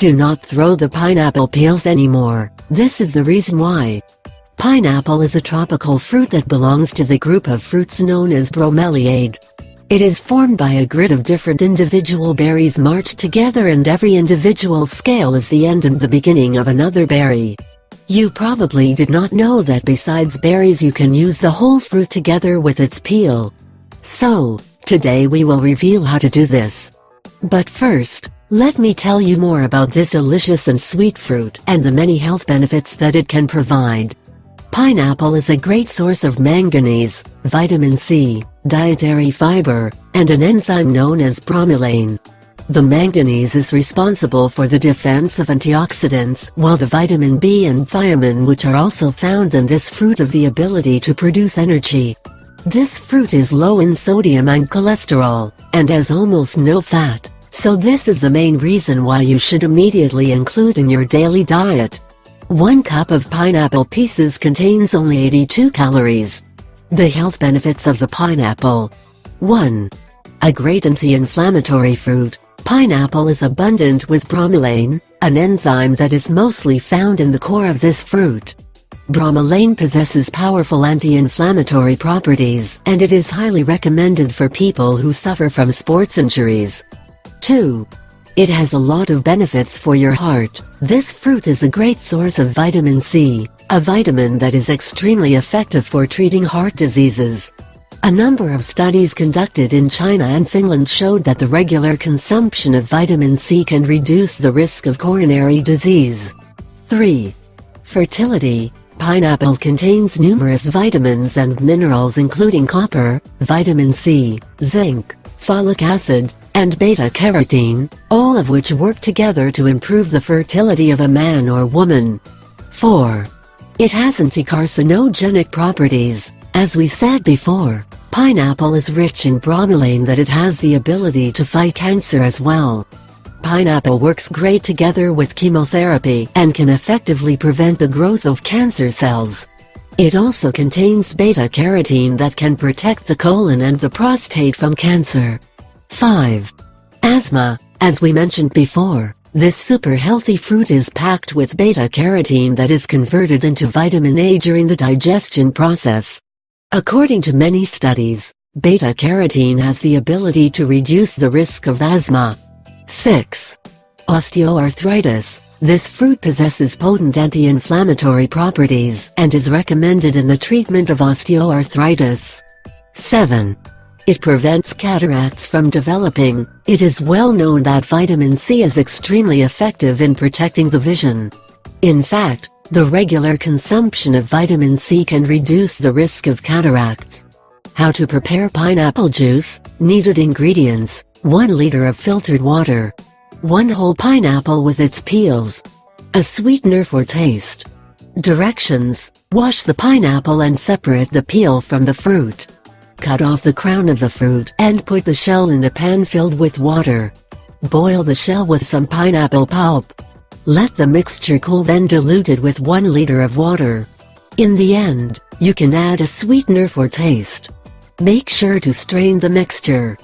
Do not throw the pineapple peels anymore. This is the reason why. Pineapple is a tropical fruit that belongs to the group of fruits known as bromeliaceae. It is formed by a grid of different individual berries marched together, and every individual scale is the end and the beginning of another berry. You probably did not know that besides berries you can use the whole fruit together with its peel. So, today we will reveal how to do this. But first, let me tell you more about this delicious and sweet fruit and the many health benefits that it can provide. Pineapple is a great source of manganese, vitamin C, dietary fiber, and an enzyme known as bromelain. The manganese is responsible for the defense of antioxidants, while the vitamin B and thiamine, which are also found in this fruit, have the ability to produce energy. This fruit is low in sodium and cholesterol, and has almost no fat, so this is the main reason why you should immediately include in your daily diet. 1 cup of pineapple pieces contains only 82 calories. The health benefits of the pineapple. 1. A great anti-inflammatory fruit. Pineapple is abundant with bromelain, an enzyme that is mostly found in the core of this fruit. Bromelain possesses powerful anti-inflammatory properties, and it is highly recommended for people who suffer from sports injuries. 2. It has a lot of benefits for your heart. This fruit is a great source of vitamin C, a vitamin that is extremely effective for treating heart diseases. A number of studies conducted in China and Finland showed that the regular consumption of vitamin C can reduce the risk of coronary disease. 3. Fertility. Pineapple contains numerous vitamins and minerals including copper, vitamin C, zinc, folic acid, and beta-carotene, all of which work together to improve the fertility of a man or woman. 4. It has anti-carcinogenic properties. As we said before, pineapple is rich in bromelain that it has the ability to fight cancer as well. Pineapple works great together with chemotherapy and can effectively prevent the growth of cancer cells. It also contains beta-carotene that can protect the colon and the prostate from cancer. 5. Asthma. As we mentioned before, this super healthy fruit is packed with beta-carotene that is converted into vitamin A during the digestion process. According to many studies, beta-carotene has the ability to reduce the risk of asthma. 6. Osteoarthritis. This fruit possesses potent anti-inflammatory properties and is recommended in the treatment of osteoarthritis. 7. It prevents cataracts from developing. It is well known that vitamin C is extremely effective in protecting the vision. In fact, the regular consumption of vitamin C can reduce the risk of cataracts. How to prepare pineapple juice. Needed ingredients: 1 liter of filtered water, 1 whole pineapple with its peels, a sweetener for taste. Directions: wash the pineapple and separate the peel from the fruit. Cut off the crown of the fruit and put the shell in a pan filled with water. Boil the shell with some pineapple pulp. Let the mixture cool, then dilute it with 1 liter of water. In the end, you can add a sweetener for taste. Make sure to strain the mixture.